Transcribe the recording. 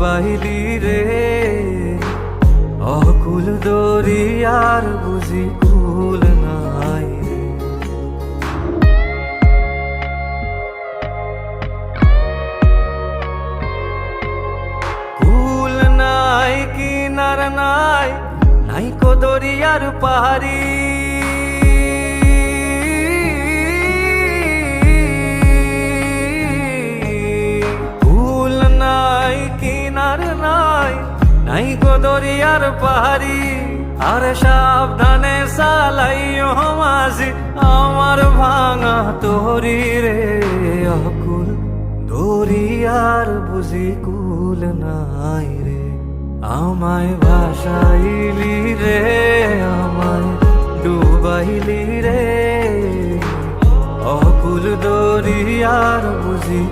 ডুবাইলি রে অকুল দরিয়ার বুঝি কুল নাই রে। কুল নাই কিনার নাই, নাই কো দরিয়ার পাহাড়ি। কুল নাই কিনার নাই, নাই কো দরিয়ার পাহাড়ি। আর সাবধানে চালাইও মাঝি আমার ভাঙা তরি রে অকুল দরিয়ার বুঝি কুল নাই রে। আমায় ভাসাইলি রে আমায় ডুবাইলি রে অকুল দরিয়ার বুঝি